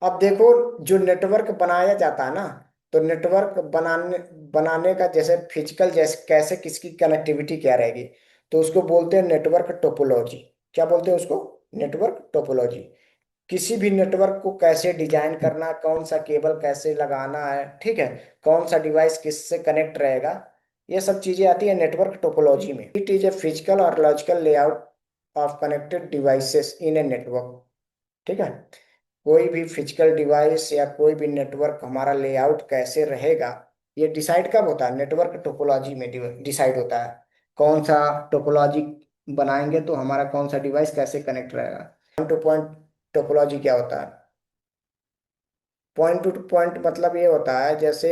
अब देखो, जो नेटवर्क बनाया जाता है ना, तो नेटवर्क बनाने बनाने का जैसे फिजिकल, जैसे कैसे किसकी कनेक्टिविटी क्या रहेगी, तो उसको बोलते हैं नेटवर्क टोपोलॉजी। क्या बोलते हैं उसको? Network topology. किसी भी नेटवर्क को कैसे डिजाइन करना, कौन सा केबल कैसे लगाना है, ठीक है, कौन सा डिवाइस किससे कनेक्ट रहेगा, ये सब चीजें आती है नेटवर्क टोपोलॉजी में। इट इज ए फिजिकल और logical layout of connected devices in a network. ठीक है, कोई भी फिजिकल डिवाइस या कोई भी नेटवर्क हमारा लेआउट कैसे रहेगा, ये डिसाइड कब होता है? नेटवर्क टोपोलॉजी में डिसाइड होता है। कौन सा टोपोलॉजी बनाएंगे तो हमारा कौन सा डिवाइस कैसे कनेक्ट रहेगा। पॉइंट टू पॉइंट टोपोलॉजी क्या होता है? पॉइंट टू पॉइंट मतलब ये होता है जैसे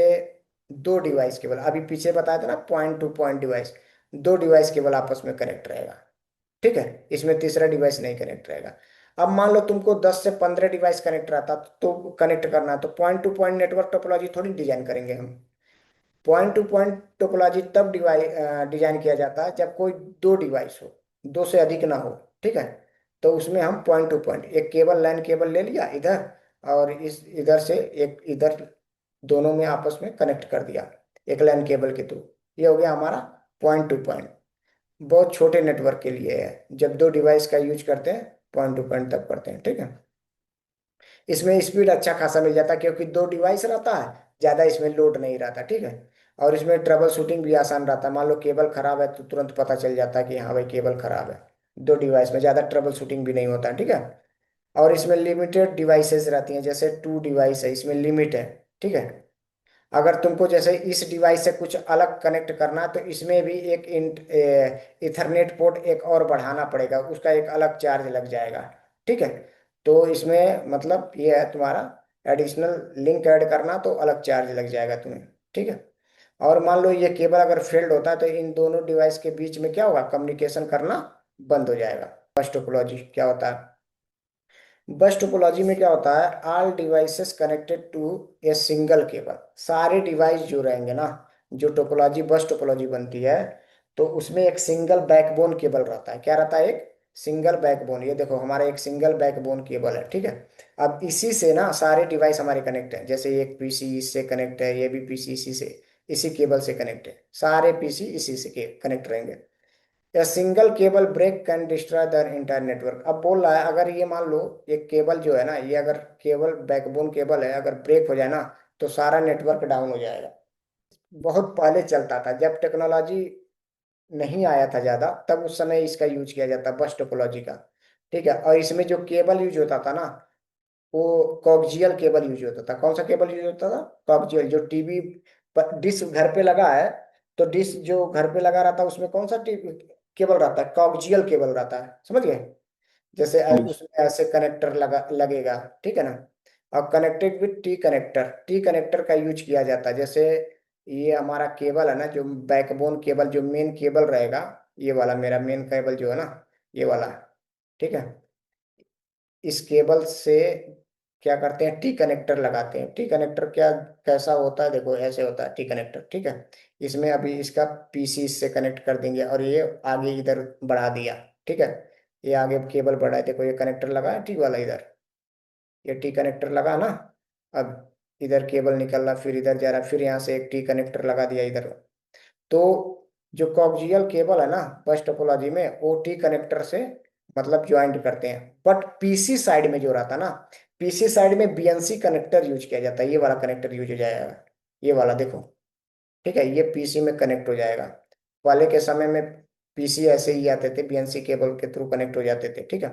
दो डिवाइस केवल, अभी पीछे बताया था ना, पॉइंट टू पॉइंट डिवाइस, दो डिवाइस केवल आपस में कनेक्ट रहेगा। ठीक है, इसमें तीसरा डिवाइस नहीं कनेक्ट रहेगा। अब मान लो तुमको 10 से 15 डिवाइस कनेक्ट रहता, तो कनेक्ट करना है, तो point two point network topology थोड़ी डिजाइन करेंगे हम। पॉइंट टू पॉइंट टोपोलॉजी तब डिजाइन किया जाता है जब कोई दो डिवाइस हो, दो से अधिक ना हो। ठीक है, तो उसमें हम पॉइंट टू पॉइंट एक केबल, लैन केबल ले लिया इधर, और इस इधर से एक इधर, दोनों में आपस में कनेक्ट कर दिया एक लैन केबल के थ्रू। ये हो गया हमारा पॉइंट टू पॉइंट। बहुत छोटे नेटवर्क के लिए है, जब दो डिवाइस का यूज करते हैं पॉइंट टू पॉइंट तब करते हैं। ठीक है, इसमें स्पीड अच्छा खासा मिल जाता है क्योंकि दो डिवाइस रहता है, ज्यादा इसमें लोड नहीं रहता। ठीक है, और इसमें ट्रबल शूटिंग भी आसान रहता है। मान लो केबल खराब है तो तुरंत पता चल जाता है कि हाँ भाई केबल खराब है। दो डिवाइस में ज्यादा ट्रबल शूटिंग भी नहीं होता है। ठीक है, और इसमें लिमिटेड डिवाइसेस रहती हैं, जैसे टू डिवाइस है, इसमें लिमिट है। ठीक है, अगर तुमको जैसे इस डिवाइस से कुछ अलग कनेक्ट करना है, तो इसमें भी एक इथरनेट पोर्ट एक और बढ़ाना पड़ेगा, उसका एक अलग चार्ज लग जाएगा। ठीक है, तो इसमें मतलब ये है तुम्हारा एडिशनल लिंक ऐड करना, तो अलग चार्ज लग जाएगा तुम्हें। ठीक है, और मान लो ये केबल अगर फेल्ड होता है तो इन दोनों डिवाइस के बीच में क्या होगा, कम्युनिकेशन करना बंद हो जाएगा। फर्स्ट टोपोलॉजी क्या होता है? बस टोपोलॉजी में क्या होता है, all devices connected to a single cable. सारे डिवाइस जो रहेंगे ना, जो टोपोलॉजी बस टोपोलॉजी बनती है, तो उसमें एक सिंगल बैकबोन केबल रहता है। क्या रहता है? एक सिंगल बैकबोन। ये देखो हमारा एक सिंगल बैकबोन केबल है। ठीक है, अब इसी से ना सारे डिवाइस हमारे कनेक्ट हैं, जैसे एक पीसी इससे कनेक्ट है, ये भी पीसी इसी से, इसी केबल से कनेक्ट है, सारे पीसी इसी से कनेक्ट रहेंगे। A single cable break can destroy the entire network. अब बोल रहा है अगर ये मान लो एक केबल जो है ना, ये अगर केबल बैकबोन केबल है, अगर ब्रेक हो जाए ना, तो सारा नेटवर्क डाउन हो जाएगा। बहुत पहले चलता था, जब टेक्नोलॉजी नहीं आया था ज्यादा, तब उस समय इसका यूज किया जाता बस टोपोलॉजी का। ठीक है, और इसमें जो केबल यूज होता था ना, वो कॉक्सियल केबल यूज होता था। कौन सा केबल यूज होता था? कॉक्सियल। जो टीवी डिश घर पे लगा है, तो डिश जो घर पे लगा रहता है उसमें कौन सा केबल रहता है? कॉक्सियल केबल रहता है, समझ गए? जैसे उसमें ऐसे कनेक्टर लगा लगेगा। ठीक है ना, और connected with T connector, T connector का यूज किया जाता है। जैसे ये हमारा केबल है ना, जो बैकबोन केबल, जो मेन केबल रहेगा, ये वाला मेरा मेन केबल जो है ना, ये वाला। ठीक है, इस केबल से क्या करते हैं, टी कनेक्टर लगाते हैं। टी कनेक्टर क्या, कैसा होता है? देखो ऐसे होता है टी कनेक्टर। ठीक है, इसमें अभी इसका पीसी से कनेक्ट कर देंगे, और ये आगे इधर बढ़ा दिया। ठीक है, ये आगे केबल बढ़ा है, देखो ये कनेक्टर लगा है टी वाला इधर, ये टी कनेक्टर लगा ना। अब इधर केबल निकल रहा, फिर इधर जा रहा, फिर यहाँ से एक टी कनेक्टर लगा दिया इधर। तो जो कॉक्सियल केबल है ना, बस टोपोलॉजी में वो टी कनेक्टर से मतलब ज्वाइंट करते हैं। बट पीसी साइड में जो रहता ना, पीसी साइड में बीएनसी कनेक्टर यूज किया जाता है। ये वाला कनेक्टर यूज हो जाएगा, ये वाला देखो। ठीक है, ये पीसी में कनेक्ट हो जाएगा। पहले के समय में पीसी ऐसे ही आते थे, बीएनसी केबल के थ्रू कनेक्ट हो जाते थे। ठीक है,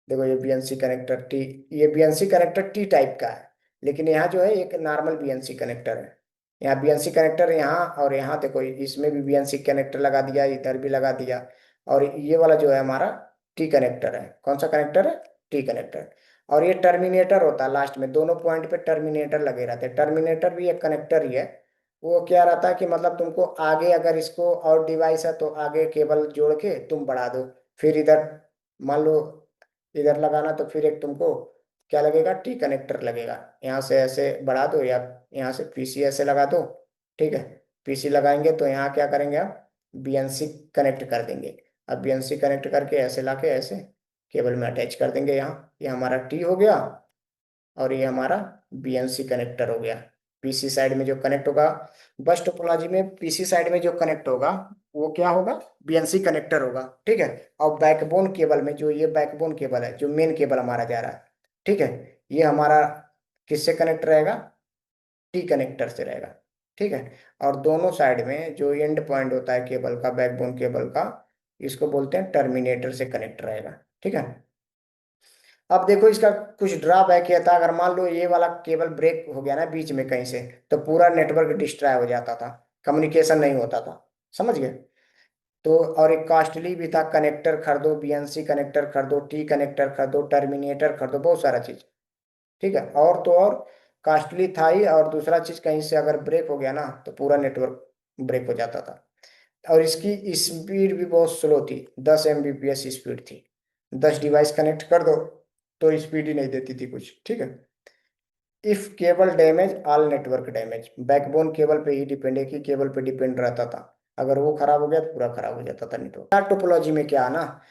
देखो ये बीएनसी कनेक्टर टी, ये बीएनसी कनेक्टर टी टाइप का है, लेकिन यहाँ जो है एक नॉर्मल बीएनसी कनेक्टर है। यहाँ बीएनसी कनेक्टर यहाँ, और यहाँ देखो इसमें भी बीएनसी कनेक्टर लगा दिया, इधर भी लगा दिया। और ये वाला जो है हमारा टी कनेक्टर है। कौन सा कनेक्टर है? T connector. और ये टर्मिनेटर होता है लास्ट में, दोनों पॉइंट पे टर्मिनेटर लगे रहते हैं। टर्मिनेटर भी एक कनेक्टर ही है। वो क्या रहता है कि मतलब तुमको आगे अगर इसको और डिवाइस है तो आगे केबल जोड़ के तुम बढ़ा दो, फिर इधर मान लो इधर लगाना, तो फिर एक तुमको क्या लगेगा, टी कनेक्टर लगेगा। यहाँ से ऐसे बढ़ा दो, या यहाँ से पीसी ऐसे लगा दो। ठीक है, पीसी लगाएंगे तो यहाँ क्या करेंगे, आप बीएनसी कनेक्ट कर देंगे। अब बीएनसी कनेक्ट करके ऐसे लाके ऐसे केबल में अटैच कर देंगे। यहाँ ये हमारा टी हो गया, और ये हमारा बीएनसी कनेक्टर हो गया। पीसी साइड में जो कनेक्ट होगा, बस टोपोलॉजी में पीसी साइड में जो कनेक्ट होगा वो क्या होगा, बीएनसी कनेक्टर होगा, ठीक है। और बैकबोन केबल में, जो ये बैकबोन केबल है, जो मेन केबल हमारा जा रहा है, ठीक है, ये हमारा किससे कनेक्ट रहेगा, टी कनेक्टर से रहेगा, ठीक है। और दोनों साइड में जो एंड पॉइंट होता है केबल का, बैकबोन केबल का, इसको बोलते हैं टर्मिनेटर से कनेक्ट रहेगा, ठीक है। अब देखो इसका कुछ ड्रॉबैक ये था, अगर मान लो ये वाला केबल ब्रेक हो गया ना बीच में कहीं से, तो पूरा नेटवर्क डिस्ट्रॉय हो जाता था, कम्युनिकेशन नहीं होता था, समझ गए। तो और एक कॉस्टली भी था, कनेक्टर खरीदो, बीएनसी कनेक्टर खरीदो, टी कनेक्टर खरीदो, टर्मिनेटर खरीदो, बहुत सारा चीज, ठीक है। और तो और कॉस्टली था ही, और दूसरा चीज कहीं से अगर ब्रेक हो गया ना तो पूरा नेटवर्क ब्रेक हो जाता था। और इसकी स्पीड भी बहुत स्लो थी, 10 Mbps स्पीड थी। 10 डिवाइस कनेक्ट कर दो तो स्पीड ही नहीं देती थी कुछ, ठीक है। If cable damage all network damage, backbone cable पे ही डिपेंड है कि केबल पे डिपेंड रहता था, अगर वो खराब हो गया तो पूरा खराब हो जाता था नेटवर्क। स्टार टोपोलॉजी में क्या है ना,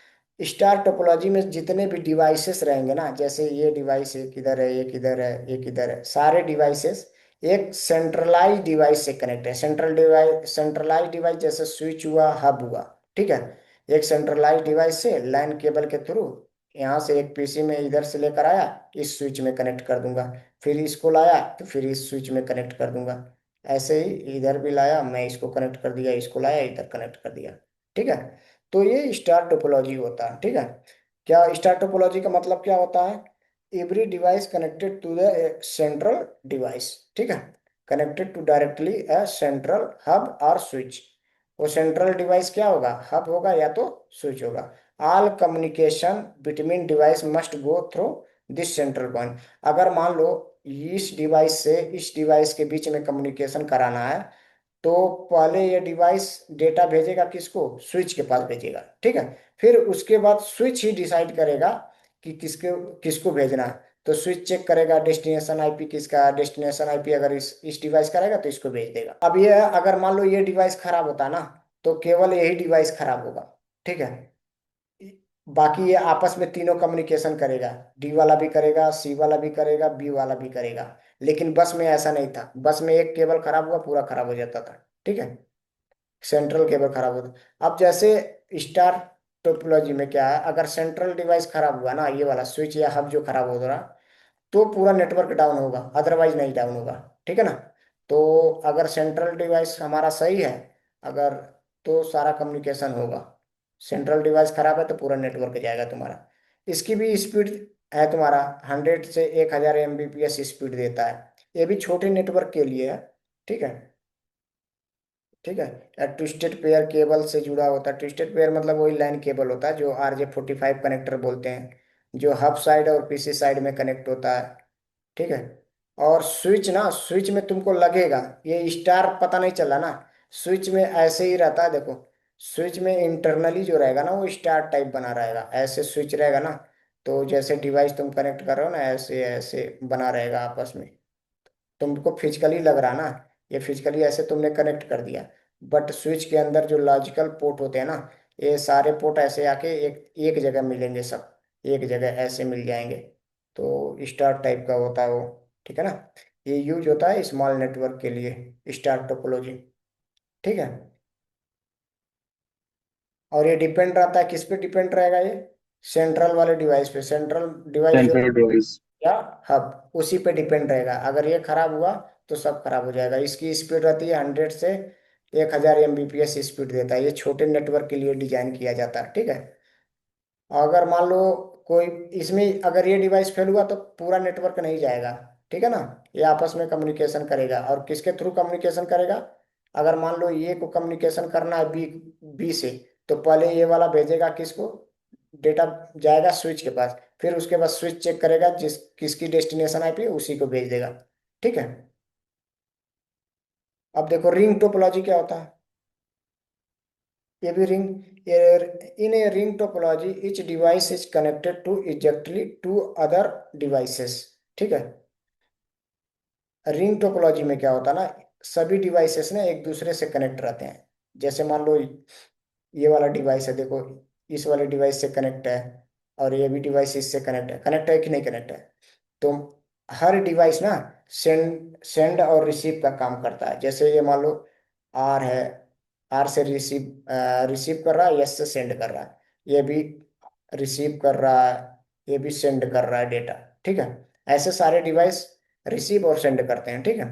स्टार टोपोलॉजी में जितने भी डिवाइसेस रहेंगे ना, जैसे ये डिवाइस एक इधर है, एक इधर है, एक इधर है, सारे डिवाइसेस एक सेंट्रलाइज डिवाइस से कनेक्ट है। सेंट्रलाइज डिवाइस जैसे स्विच हुआ, हब हुआ, ठीक है। एक सेंट्रलाइज डिवाइस से लाइन केबल के थ्रू यहाँ से एक पीसी में इधर से लेकर आया, इस स्विच में कनेक्ट कर दूंगा, फिर इसको लाया तो फिर इस स्विच में कनेक्ट कर दूंगा। ऐसे ही इधर भी लाया, मैं इसको कनेक्ट कर दिया, इसको लाया इधर कनेक्ट कर दिया, ठीक है। तो ये स्टार टोपोलॉजी होता है, ठीक है। क्या स्टार टोपोलॉजी का मतलब क्या होता है, every device connected to the central device, ठीक है, connected to directly a central hub और स्विच। वो सेंट्रल डिवाइस क्या होगा, हब होगा या तो स्विच होगा। All communication between device must go through this central point. अगर मान लो इस डिवाइस से इस डिवाइस के बीच में कम्युनिकेशन कराना है, तो पहले ये डिवाइस डेटा भेजेगा किसको, स्विच के पास भेजेगा, ठीक है। फिर उसके बाद स्विच ही डिसाइड करेगा कि किसको भेजना है। तो स्विच चेक करेगा डेस्टिनेशन आईपी किसका है, डेस्टिनेशन आईपी अगर इस डिवाइस का रहेगा तो इसको भेज देगा। अब ये अगर मान लो ये डिवाइस खराब होता ना, तो केवल यही डिवाइस खराब होगा, ठीक है। बाकी ये आपस में तीनों कम्युनिकेशन करेगा, डी वाला भी करेगा, सी वाला भी करेगा, बी वाला भी करेगा। लेकिन बस में ऐसा नहीं था, बस में एक केबल खराब हुआ पूरा खराब हो जाता था, ठीक है, सेंट्रल केबल खराब होता। अब जैसे स्टार टोपोलॉजी में क्या है, अगर सेंट्रल डिवाइस खराब हुआ ना, ये वाला स्विच या हब जो खराब हो रहा, तो पूरा नेटवर्क डाउन होगा, अदरवाइज नहीं डाउन होगा, ठीक है ना। तो अगर सेंट्रल डिवाइस हमारा सही है, अगर, तो सारा कम्युनिकेशन होगा। सेंट्रल डिवाइस खराब है तो पूरा नेटवर्क जाएगा तुम्हारा। इसकी भी स्पीड है तुम्हारा 100 से 1000 Mbps स्पीड देता है। ये भी छोटे नेटवर्क के लिए है, ठीक है, ठीक है। ट्विस्टेड पेयर केबल से जुड़ा होता है, ट्विस्टेड पेयर मतलब वही लाइन केबल होता है जो RJ45 कनेक्टर बोलते हैं, जो हब साइड और पीसी साइड में कनेक्ट होता है, ठीक है। और स्विच ना, स्विच में तुमको लगेगा ये स्टार पता नहीं चला ना, स्विच में ऐसे ही रहता है देखो। स्विच में इंटरनली जो रहेगा ना वो स्टार टाइप बना रहेगा, ऐसे स्विच रहेगा ना। तो जैसे डिवाइस तुम कनेक्ट कर रहे हो ना, ऐसे ऐसे बना रहेगा आपस में। तुमको फिजिकली लग रहा ना, ये फिजिकली ऐसे तुमने कनेक्ट कर दिया, बट स्विच के अंदर जो लॉजिकल पोर्ट होते हैं ना, ये सारे पोर्ट ऐसे आके एक एक जगह मिलेंगे, सब एक जगह ऐसे मिल जाएंगे। तो स्टार टाइप का होता है वो, ठीक है ना। ये यूज होता है स्मॉल नेटवर्क के लिए, स्टार टोपोलॉजी, ठीक है। और ये डिपेंड रहता है किस पे डिपेंड रहेगा ये, सेंट्रल वाले डिवाइस पे, सेंट्रल डिवाइस जो सेंट्रल डिवाइस। या हब, उसी पे डिपेंड रहेगा। अगर ये खराब हुआ तो सब खराब हो जाएगा। इसकी स्पीड रहती है 100 से 1000 Mbps स्पीड देता है, ये छोटे नेटवर्क के लिए डिजाइन किया जाता है, ठीक है। अगर मान लो कोई इसमें अगर ये डिवाइस फेल हुआ तो पूरा नेटवर्क नहीं जाएगा, ठीक है ना। ये आपस में कम्युनिकेशन करेगा, और किसके थ्रू कम्युनिकेशन करेगा, अगर मान लो ये को कम्युनिकेशन करना है बी बी से, तो पहले ये वाला भेजेगा किसको, डेटा जाएगा स्विच के पास, फिर उसके बाद स्विच चेक करेगा जिस किसकी डेस्टिनेशन आईपी है उसी को भेज देगा, ठीक है। अब देखो रिंग टोपोलॉजी क्या होता है, ये भी ring, in a ring topology each device is connected to exactly two other devices, ठीक है। रिंग टोपोलॉजी में क्या होता है ना, सभी डिवाइसेस ना एक दूसरे से कनेक्ट रहते हैं। जैसे मान लो ये वाला डिवाइस है देखो, इस वाले डिवाइस से कनेक्ट है, और ये भी डिवाइस इससे कनेक्ट है कि नहीं कनेक्ट है। तो हर डिवाइस ना सेंड सेंड और रिसीव का काम करता है। जैसे ये मान लो आर है, आर से रिसीव रिसीव कर रहा है, एस से सेंड कर रहा है, ये भी रिसीव कर रहा है, ये भी सेंड कर रहा है डेटा। ठीक है, ऐसे सारे डिवाइस रिसीव और सेंड करते हैं। ठीक है,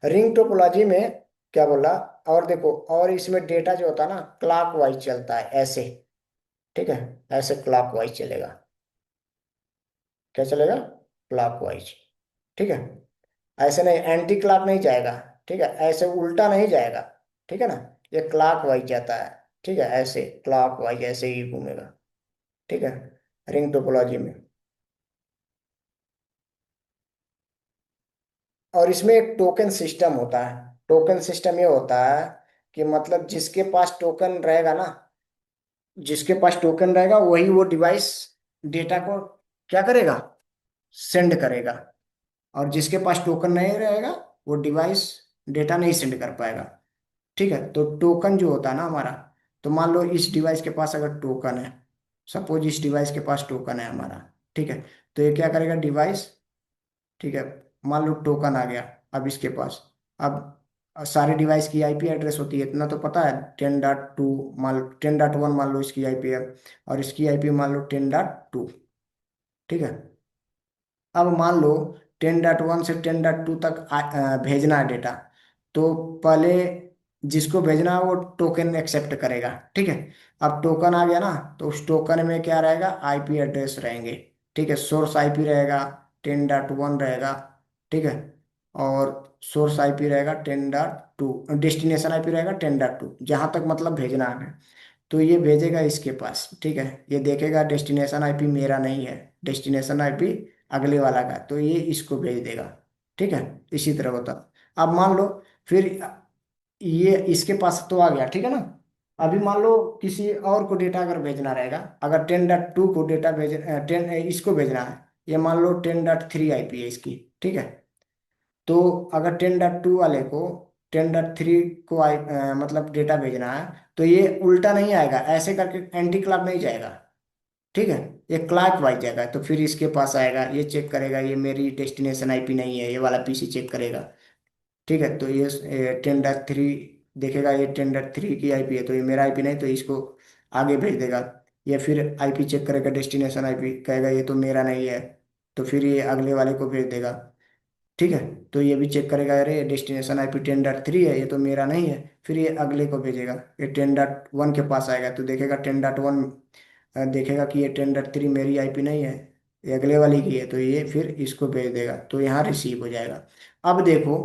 रिंग टोपोलॉजी में क्या बोला, और देखो, और इसमें डेटा जो होता है ना क्लॉक वाइज चलता है ऐसे। ठीक है, ऐसे क्लॉक वाइज चलेगा। क्या चलेगा? Clock wise. ठीक है, ऐसे नहीं, एंटी क्लॉक नहीं जाएगा। ठीक है, ऐसे उल्टा नहीं जाएगा। ठीक है ना, ये क्लॉक वाइज जाता है। ठीक है, ऐसे क्लॉक वाइज ऐसे ही घूमेगा। ठीक है, रिंग टोपोलॉजी में। और इसमें एक टोकन सिस्टम होता है। टोकन सिस्टम ये होता है कि मतलब जिसके पास टोकन रहेगा ना, जिसके पास टोकन रहेगा वही वो डिवाइस डेटा को क्या करेगा, सेंड करेगा। और जिसके पास टोकन नहीं रहेगा वो डिवाइस डेटा नहीं सेंड कर पाएगा। ठीक है, तो टोकन जो होता है ना हमारा, तो मान लो इस डिवाइस के पास अगर टोकन है, सपोज इस डिवाइस के पास टोकन है हमारा। ठीक है, तो ये क्या करेगा डिवाइस, ठीक है, मान लो टोकन आ गया अब इसके पास। अब सारे डिवाइस की आईपी एड्रेस होती है, इतना तो पता है, 10.2, मान 10.1 मान लो इसकी आईपी है, और इसकी आईपी मान लो 10.2। ठीक है, अब मान लो 10.1 से 10.2 तक भेजना है डेटा। तो पहले जिसको भेजना है वो टोकन एक्सेप्ट करेगा। ठीक है, अब टोकन आ गया ना, तो उस टोकन में क्या रहेगा, आईपी एड्रेस रहेंगे। ठीक है, सोर्स आईपी रहेगा 10.1 रहेगा। ठीक है, और सोर्स आईपी रहेगा 10.2, डेस्टिनेशन आईपी रहेगा 10.2, जहां तक मतलब भेजना है। तो ये भेजेगा इसके पास। ठीक है, ये देखेगा डेस्टिनेशन आईपी मेरा नहीं है, डेस्टिनेशन आईपी अगले वाला का, तो ये इसको भेज देगा। ठीक है, इसी तरह होता। अब मान लो फिर ये इसके पास तो आ गया। ठीक है ना, अभी मान लो किसी और को डेटा अगर भेजना रहेगा, अगर 10.2 को डेटा भेज 10 इसको भेजना है, ये मान लो 10.3 आईपी है इसकी। ठीक है, तो अगर 10.2 वाले को 10.3 को मतलब डेटा भेजना है, तो ये उल्टा नहीं आएगा, ऐसे करके एंटी क्लॉक नहीं जाएगा। ठीक है, ये क्लॉक वाइज जाएगा। तो फिर इसके पास आएगा, ये चेक करेगा ये मेरी डेस्टिनेशन आईपी नहीं है, ये वाला पीसी चेक करेगा। ठीक है, तो ये 10.3 देखेगा, ये 10.3 की आईपी है, तो ये मेरा आईपी नहीं, तो इसको आगे भेज देगा। या फिर आईपी चेक करेगा, डेस्टिनेशन आईपी कहेगा ये तो मेरा नहीं है, तो फिर ये अगले वाले को भेज देगा। ठीक है, तो ये भी चेक करेगा, अरे डेस्टिनेशन आईपी 10.3 है, ये तो मेरा नहीं है, फिर ये अगले को भेजेगा। ये 10.1 के पास आएगा तो देखेगा 10.1, देखेगा कि ये 10.3 मेरी आईपी नहीं है, ये अगले वाली की है, तो ये फिर इसको भेज देगा, तो यहाँ रिसीव हो जाएगा। अब देखो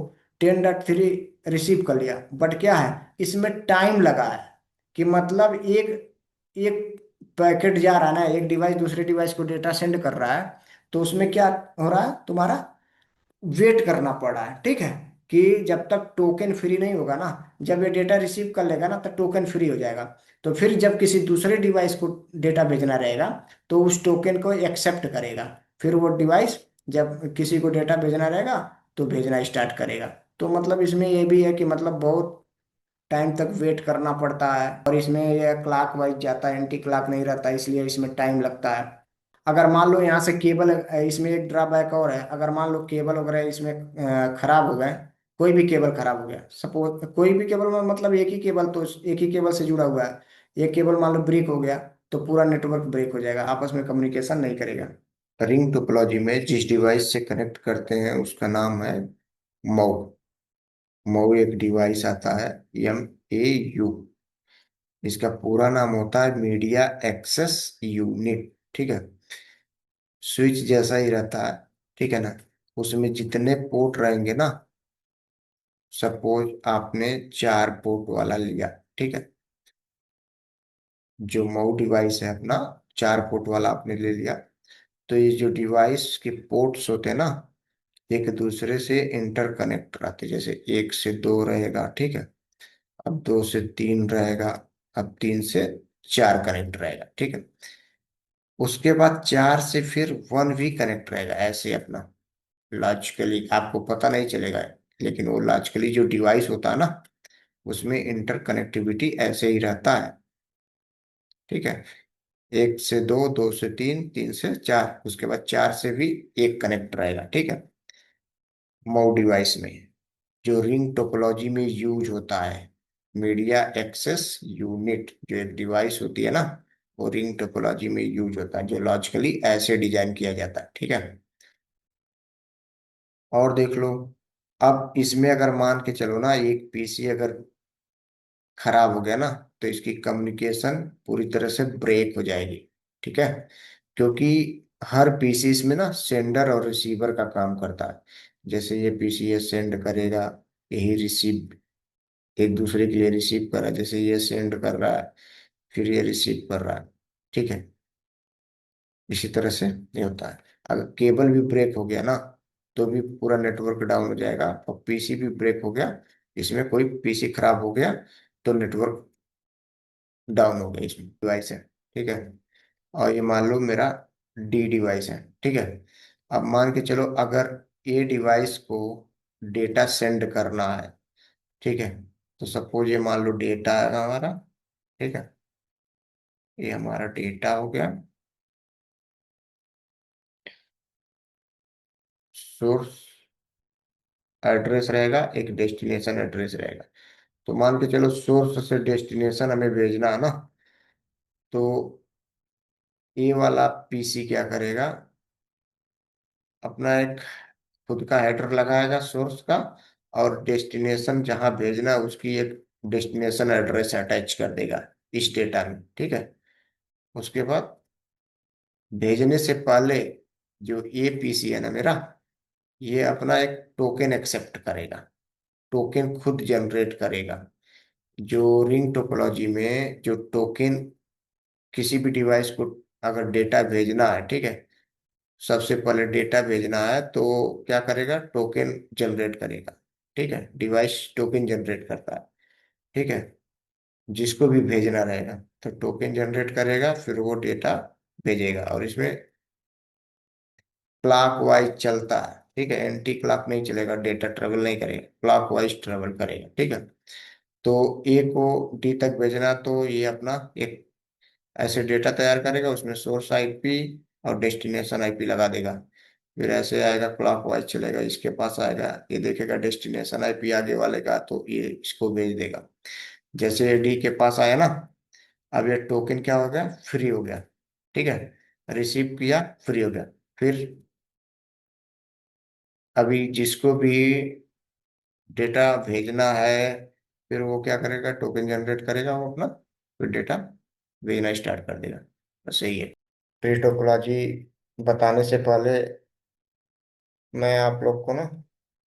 10.3 रिसीव कर लिया, बट क्या है, इसमें टाइम लगा है। कि मतलब एक एक पैकेट जा रहा है ना, एक डिवाइस दूसरे डिवाइस को डेटा सेंड कर रहा है, तो उसमें क्या हो रहा है तुम्हारा, वेट करना पड़ा है। ठीक है, कि जब तक टोकन फ्री नहीं होगा ना, जब ये डेटा रिसीव कर लेगा ना तो टोकन फ्री हो जाएगा। तो फिर जब किसी दूसरे डिवाइस को डेटा भेजना रहेगा, तो उस टोकन को एक्सेप्ट करेगा। फिर वो डिवाइस जब किसी को डेटा भेजना रहेगा तो भेजना स्टार्ट करेगा। तो मतलब इसमें ये भी है कि मतलब बहुत टाइम तक वेट करना पड़ता है, और इसमें ये क्लॉक वाइज जाता है, एंटी क्लॉक नहीं रहता, इसलिए इसमें टाइम लगता है। अगर मान लो यहाँ से केबल, इसमें एक ड्रॉबैक और है, अगर मान लो केबल वगैरह इसमें खराब हो गए, कोई भी केबल खराब हो गया, सपोज कोई भी केबल में मतलब एक ही केबल, तो एक ही केबल से जुड़ा हुआ है, ये केबल मान लो ब्रेक हो गया, तो पूरा नेटवर्क ब्रेक हो जाएगा, आपस में कम्युनिकेशन नहीं करेगा। रिंग टोपोलॉजी में जिस डिवाइस से कनेक्ट करते हैं उसका नाम है मऊ। मऊ एक डिवाइस आता है, MAU। इसका पूरा नाम होता है मीडिया एक्सेस यूनिट। ठीक है, स्विच जैसा ही रहता है। ठीक है ना, उसमें जितने पोर्ट रहेंगे ना, सपोज आपने 4 पोर्ट वाला लिया। ठीक है, जो मऊ डिवाइस है अपना, 4 पोर्ट वाला आपने ले लिया, तो ये जो डिवाइस के पोर्ट्स होते हैं ना, एक दूसरे से इंटरकनेक्ट रहते हैं। जैसे 1 से 2 रहेगा। ठीक है, अब 2 से 3 रहेगा, अब 3 से 4 कनेक्ट रहेगा। ठीक है, उसके बाद 4 से फिर 1 भी कनेक्ट रहेगा, ऐसे अपना लॉजिकली आपको पता नहीं चलेगा, लेकिन वो लॉजिकली जो डिवाइस होता है ना, उसमें इंटरकनेक्टिविटी ऐसे ही रहता है। ठीक है, एक से दो, दो से तीन, तीन से चार, उसके बाद चार से भी एक कनेक्ट रहेगा, ठीक है। मऊ डिवाइस में जो रिंग टोपोलॉजी में यूज होता है, मीडिया एक्सेस यूनिट जो एक डिवाइस होती है ना, वो रिंग टोपोलॉजी में यूज होता है, जो लॉजिकली ऐसे डिजाइन किया जाता है, ठीक है। और देख लो, अब इसमें अगर मान के चलो ना, एक पीसी अगर खराब हो गया ना, तो इसकी कम्युनिकेशन पूरी तरह से ब्रेक हो जाएगी, ठीक है। क्योंकि हर पीसी इसमें ना सेंडर और रिसीवर का काम करता है। जैसे ये पीसी ये सेंड करेगा, यही रिसीव, एक दूसरे के लिए रिसीव कर रहा है, जैसे ये सेंड कर रहा है, फिर ये रिसीव कर रहा है, ठीक है। इसी तरह से ये होता है। अगर केबल भी ब्रेक हो गया ना, तो भी पूरा नेटवर्क डाउन हो जाएगा। और पीसी भी ब्रेक हो गया, इसमें कोई पीसी खराब हो गया, तो नेटवर्क डाउन हो गया, इसमें डिवाइस है, ठीक है। और ये मान लो मेरा डी डिवाइस है, ठीक है। अब मान के चलो, अगर ए डिवाइस को डेटा सेंड करना है, ठीक है। तो सपोज ये मान लो डेटा है हमारा, ठीक है। ये हमारा डेटा हो गया, सोर्स एड्रेस रहेगा, एक डेस्टिनेशन एड्रेस रहेगा। तो मान के चलो सोर्स से डेस्टिनेशन हमें भेजना है ना, तो ये वाला पीसी क्या करेगा, अपना एक खुद का हेडर लगाएगा सोर्स का, और डेस्टिनेशन जहां भेजना है उसकी एक डेस्टिनेशन एड्रेस अटैच कर देगा इस डेटा में, ठीक है। उसके बाद भेजने से पहले जो ये पीसी है ना मेरा, ये अपना एक टोकन एक्सेप्ट करेगा, टोकन खुद जनरेट करेगा। जो रिंग टोपोलॉजी में जो टोकन, किसी भी डिवाइस को अगर डेटा भेजना है, ठीक है, सबसे पहले डेटा भेजना है तो क्या करेगा, टोकन जनरेट करेगा, ठीक है। डिवाइस टोकन जनरेट करता है, ठीक है, जिसको भी भेजना रहेगा। तो टोकन जनरेट करेगा, फिर वो डेटा भेजेगा, और इसमें क्लॉक वाइज चलता है, ठीक है। एंटी क्लॉक नहीं चलेगा, डेटा ट्रेवल नहीं करेगा, क्लॉक वाइज ट्रेवल करेगा, ठीक है। तो ए को डी तक भेजना, तो ये अपना एक ऐसे डेटा तैयार करेगा, उसमें सोर्स आईपी और डेस्टिनेशन आईपी लगा देगा। फिर ऐसे आएगा, क्लॉक वाइज चलेगा, इसके पास आएगा, ये देखेगा डेस्टिनेशन आईपी आगे वाले का, तो ये इसको भेज देगा। जैसे डी के पास आया ना, अब ये टोकन क्या हो गया, फ्री हो गया, ठीक है। रिसीव किया, फ्री हो गया। फिर अभी जिसको भी डेटा भेजना है, फिर वो क्या करेगा, टोकन जनरेट करेगा वो अपना, फिर डेटा भेजना स्टार्ट कर देगा। बस यही है। प्री टोपोलॉजी बताने से पहले मैं आप लोग को ना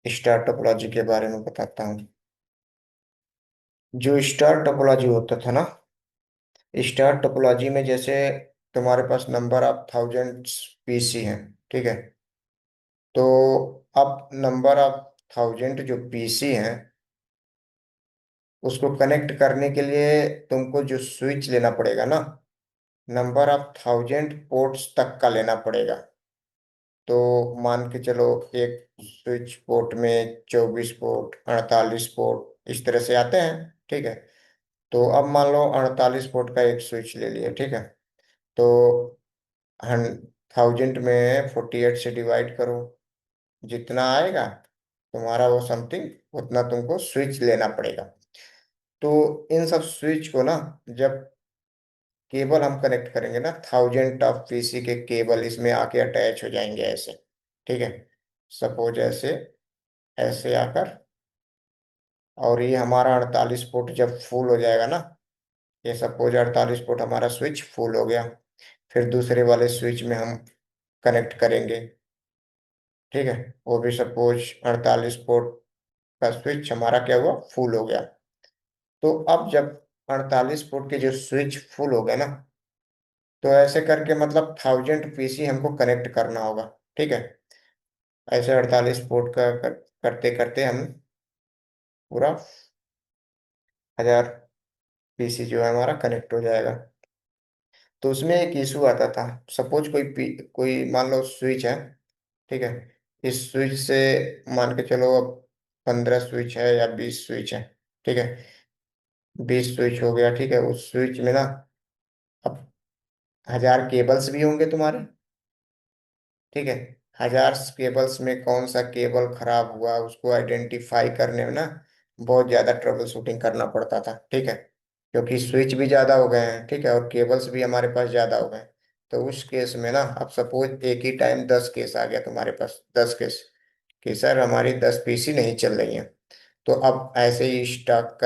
स्टार टोपोलॉजी के बारे में बताता हूँ। जो स्टार टोपोलॉजी होता था ना, स्टार टोपोलॉजी में जैसे तुम्हारे पास नंबर ऑफ थाउजेंड पीसी हैं, ठीक है। तो अब नंबर ऑफ थाउजेंड जो पीसी हैं, उसको कनेक्ट करने के लिए तुमको जो स्विच लेना पड़ेगा ना, नंबर ऑफ थाउजेंड पोर्ट्स तक का लेना पड़ेगा। तो मान के चलो, एक स्विच पोर्ट में 24 पोर्ट, 48 पोर्ट इस तरह से आते हैं, ठीक है। तो अब मान लो 48 पोर्ट का एक स्विच ले लिया, ठीक है। तो हन थाउजेंड में 48 से डिवाइड करो, जितना आएगा तुम्हारा वो समथिंग, उतना तुमको स्विच लेना पड़ेगा। तो इन सब स्विच को ना, जब केबल हम कनेक्ट करेंगे ना, थाउजेंड ऑफ पीसी के केबल इसमें आके अटैच हो जाएंगे ऐसे, ठीक है। सपोज ऐसे, ऐसे आकर, और ये हमारा 48 पोर्ट जब फुल हो जाएगा ना, ये सपोज 48 पोर्ट हमारा स्विच फुल हो गया, फिर दूसरे वाले स्विच में हम कनेक्ट करेंगे, ठीक है। वो भी सपोज 48 पोर्ट का स्विच हमारा क्या हुआ, फुल हो गया। तो अब जब 48 पोर्ट के जो स्विच फुल हो गए ना, तो ऐसे करके मतलब थाउजेंड पीसी हमको कनेक्ट करना होगा, ठीक है। ऐसे 48 पोर्ट का करते करते हम पूरा 1000 पीसी जो है हमारा कनेक्ट हो जाएगा। तो उसमें एक इशू आता था। सपोज कोई मान लो स्विच है, ठीक है। इस स्विच से मान के चलो अब 15 स्विच है या 20 स्विच है, ठीक है। 20 स्विच हो गया, ठीक है। उस स्विच में ना, अब 1000 केबल्स भी होंगे तुम्हारे। ठीक है। 1000 केबल्स में कौन सा केबल खराब हुआ उसको आइडेंटिफाई करने में ना बहुत ज्यादा ट्रबल शूटिंग करना पड़ता था। ठीक है। क्योंकि स्विच भी ज्यादा हो गए हैं, ठीक है, और केबल्स भी हमारे पास ज्यादा हो गए हैं। तो उस केस में ना, अब सपोज एक ही टाइम 10 केस आ गया तुम्हारे पास, 10 केस कि सर हमारी 10 पीसी नहीं चल रही हैं। तो अब ऐसे ही स्टैक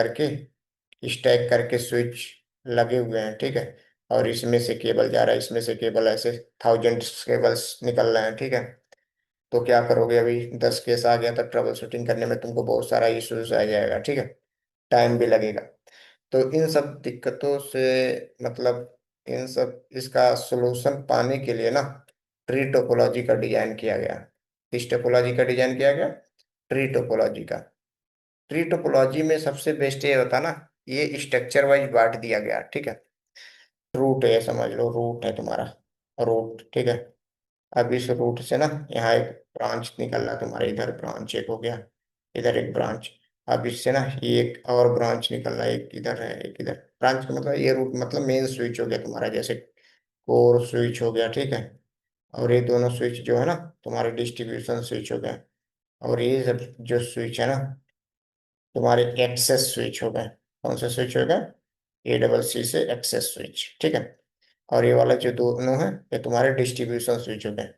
करके स्विच लगे हुए हैं, ठीक है, और इसमें से केबल जा रहा है, इसमें से केबल, ऐसे 1000 केबल्स निकल रहे हैं। ठीक है। तो क्या करोगे, अभी 10 केस आ गया तो ट्रबल शूटिंग करने में तुमको बहुत सारा इश्यूज आ जाएगा। ठीक है। टाइम भी लगेगा। तो इन सब दिक्कतों से, मतलब इन सब इसका सलूशन पाने के लिए ना ट्री टोपोलॉजी का डिजाइन किया गया। किस टोपोलॉजी का डिजाइन किया गया? ट्री टोपोलॉजी का। ट्री टोपोलॉजी में सबसे बेस्ट ये होता ना, ये स्ट्रक्चर वाइज बांट दिया गया। ठीक है। रूट है, समझ लो रूट है तुम्हारा, रूट। ठीक है। अब इस रूट से ना यहाँ एक ब्रांच निकल रहा है तुम्हारा, इधर ब्रांच एक हो गया, इधर एक ब्रांच। अब इससे ना ये एक और ब्रांच निकल रहा है, एक इधर है एक इधर। ब्रांच का मतलब ये रूट मतलब मेन स्विच हो गया तुम्हारा, जैसे कोर स्विच हो गया। ठीक है। और ये दोनों स्विच जो है ना तुम्हारे डिस्ट्रीब्यूशन स्विच हो गए। और ये सब जो स्विच है ना तुम्हारे एक्सेस स्विच हो गए। कौन से स्विच हो गए? ACC से एक्सेस स्विच। ठीक है। और ये वाला जो दोनों है ये तुम्हारे डिस्ट्रीब्यूशन स्विच हो गए,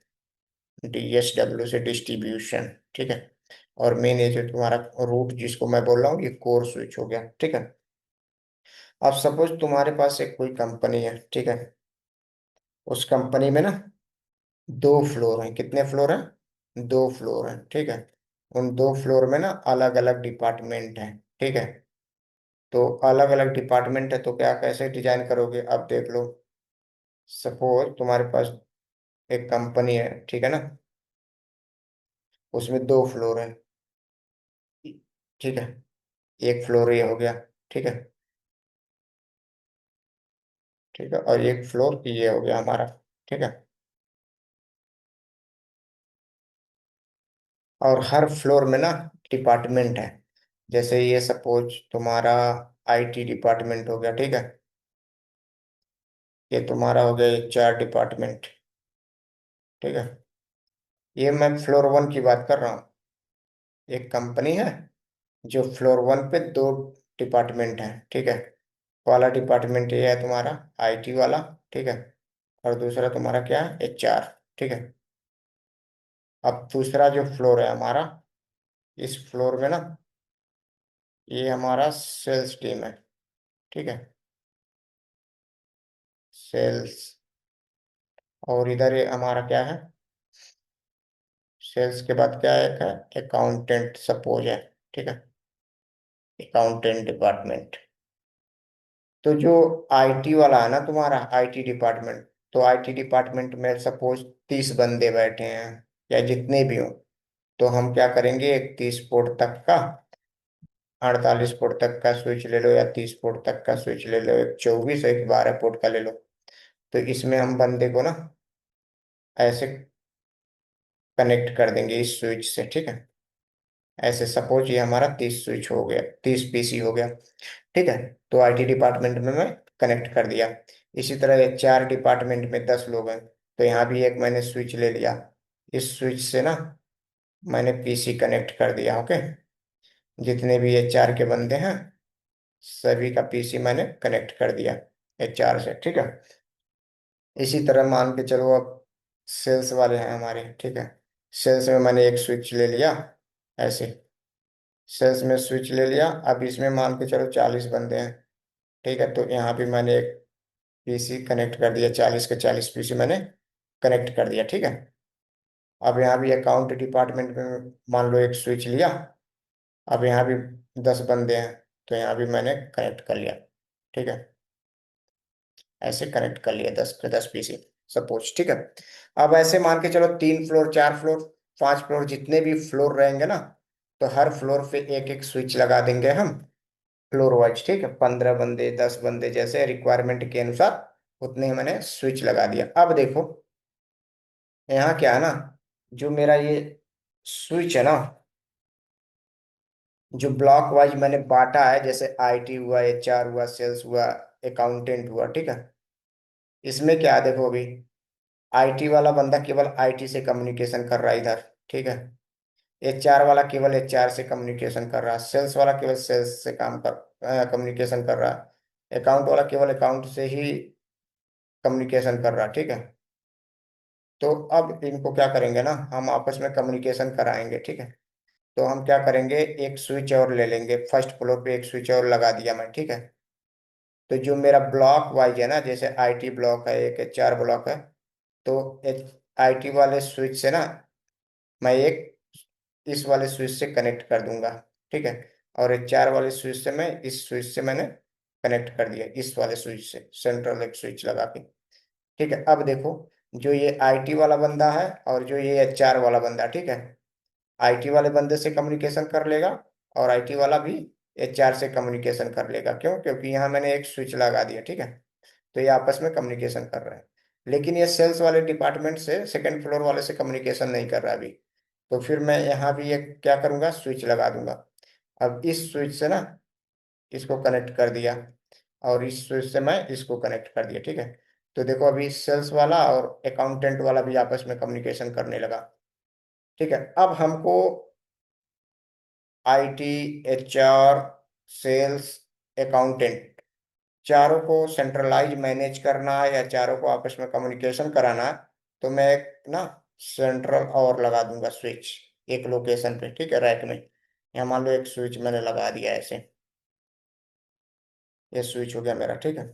DSW से डिस्ट्रीब्यूशन। ठीक है। और मेन ये जो तुम्हारा रूट जिसको मैं बोल रहा हूँ ये कोर स्विच हो गया। ठीक है। अब सपोज तुम्हारे पास एक कोई कंपनी है, ठीक है, उस कंपनी में ना 2 फ्लोर हैं। कितने फ्लोर हैं? 2 फ्लोर हैं। ठीक है। उन 2 फ्लोर में ना अलग अलग डिपार्टमेंट हैं। ठीक है। तो अलग अलग डिपार्टमेंट है तो क्या कैसे डिजाइन करोगे, अब देख लो। सपोज तुम्हारे पास एक कंपनी है, ठीक है ना, उसमें 2 फ्लोर है। ठीक है। एक फ्लोर ये हो गया। ठीक है। ठीक है, और एक फ्लोर ये हो गया हमारा। ठीक है। और हर फ्लोर में ना डिपार्टमेंट है। जैसे ये सपोज तुम्हारा IT डिपार्टमेंट हो गया। ठीक है। ये तुम्हारा हो गया HR डिपार्टमेंट। ठीक है। ये मैं फ्लोर 1 की बात कर रहा हूँ। एक कंपनी है जो फ्लोर 1 पे 2 डिपार्टमेंट है। ठीक है। पहला डिपार्टमेंट ये है तुम्हारा IT वाला। ठीक है। और दूसरा तुम्हारा क्या है? HR। ठीक है। अब दूसरा जो फ्लोर है हमारा, इस फ्लोर में ना ये हमारा सेल्स टीम है। ठीक है। सेल्स। और इधर ये हमारा क्या है? सेल्स के बाद क्या है? एक है अकाउंटेंट सपोज है। ठीक है। Accountant department. तो जो IT वाला है ना तुम्हारा IT डिपार्टमेंट, तो IT डिपार्टमेंट में सपोज 30 बंदे बैठे हैं या जितने भी हो, तो हम क्या करेंगे, एक 30 फुट तक का, 48 फुट तक का स्विच ले लो, या 30 फुट तक का स्विच ले लो, एक 24, एक 12 फुट का ले लो। तो इसमें हम बंदे को ना ऐसे कनेक्ट कर देंगे इस स्विच से। ठीक है। ऐसे सपोज ये हमारा 30 स्विच हो गया, 30 पीसी हो गया। ठीक है। तो IT डिपार्टमेंट में मैं कनेक्ट कर दिया। इसी तरह HR डिपार्टमेंट में 10 लोग हैं, तो यहाँ भी एक मैंने स्विच ले लिया। इस स्विच से ना मैंने PC कनेक्ट कर दिया। ओके। जितने भी HR के बंदे हैं सभी का PC मैंने कनेक्ट कर दिया HR से। ठीक है। इसी तरह मान के चलो, अब सेल्स वाले हैं हमारे। ठीक है। सेल्स में मैंने एक स्विच ले लिया ऐसे, सेल्स में स्विच ले लिया। अब इसमें मान के चलो 40 बंदे हैं। ठीक है। तो यहाँ भी मैंने एक PC कनेक्ट कर दिया, 40 के 40 PC मैंने कनेक्ट कर दिया। ठीक है। अब यहाँ भी अकाउंट डिपार्टमेंट में मान लो एक स्विच लिया। अब यहाँ भी 10 बंदे हैं, तो यहाँ भी मैंने कनेक्ट कर लिया। ठीक है। ऐसे कनेक्ट कर लिया 10 के 10 PC सपोज। ठीक है। अब ऐसे मान के चलो 3 फ्लोर, 4 फ्लोर, 5 फ्लोर, जितने भी फ्लोर रहेंगे ना, तो हर फ्लोर पे एक एक स्विच लगा देंगे हम, फ्लोर वाइज। ठीक है। 15 बंदे, 10 बंदे, जैसे रिक्वायरमेंट के अनुसार उतने ही मैंने स्विच लगा दिया। अब देखो यहाँ क्या है ना, जो मेरा ये स्विच है ना, जो ब्लॉक वाइज मैंने बांटा है, जैसे IT हुआ, HR हुआ, सेल्स हुआ, अकाउंटेंट हुआ। ठीक है। इसमें क्या है देखो अभी, आईटी वाला बंदा केवल आईटी से कम्युनिकेशन कर रहा है इधर, ठीक है। एचआर वाला केवल एचआर से कम्युनिकेशन कर रहा है, सेल्स वाला केवल सेल्स से काम कर कम्युनिकेशन कर रहा है, अकाउंट वाला केवल अकाउंट से ही कम्युनिकेशन कर रहा है, ठीक है। तो अब इनको क्या करेंगे ना, हम आपस में कम्युनिकेशन कराएंगे, ठीक है। तो हम क्या करेंगे, एक स्विच और ले लेंगे, फर्स्ट फ्लोर पे एक स्विच और लगा दिया मैं, ठीक है। तो जो मेरा ब्लॉक वाइज है ना, जैसे आईटी ब्लॉक है, एक एचआर ब्लॉक है, तो आईटी वाले स्विच से ना मैं एक इस वाले स्विच से कनेक्ट कर दूंगा, ठीक है। और एचआर वाले स्विच से मैं इस स्विच से मैंने कनेक्ट कर दिया, इस वाले स्विच से सेंट्रल एक स्विच लगा के, ठीक है। अब देखो, जो ये आईटी वाला बंदा है और जो ये एचआर वाला बंदा, ठीक है, आईटी वाले बंदे से कम्युनिकेशन कर लेगा, और आईटी वाला भी एचआर से कम्युनिकेशन कर लेगा। क्यों? क्योंकि यहाँ मैंने एक स्विच लगा दिया, ठीक है। तो ये आपस में कम्युनिकेशन कर रहे हैं। लेकिन ये सेल्स वाले डिपार्टमेंट से सेकंड फ्लोर वाले से कम्युनिकेशन नहीं कर रहा अभी। तो फिर मैं यहाँ भी एक क्या करूँगा, स्विच लगा दूंगा। अब इस स्विच से ना इसको कनेक्ट कर दिया, और इस स्विच से मैं इसको कनेक्ट कर दिया, ठीक है। तो देखो अभी सेल्स वाला और अकाउंटेंट वाला भी आपस में कम्युनिकेशन करने लगा, ठीक है। अब हमको आईटी, एचआर, सेल्स, अकाउंटेंट, चारों को सेंट्रलाइज मैनेज करना है या चारों को आपस में कम्युनिकेशन कराना है। तो मैं एक ना सेंट्रल और लगा दूंगा स्विच एक लोकेशन पे, ठीक है, रैक में। यहाँ मान लो एक स्विच मैंने लगा दिया ऐसे, ये स्विच हो गया मेरा, ठीक है।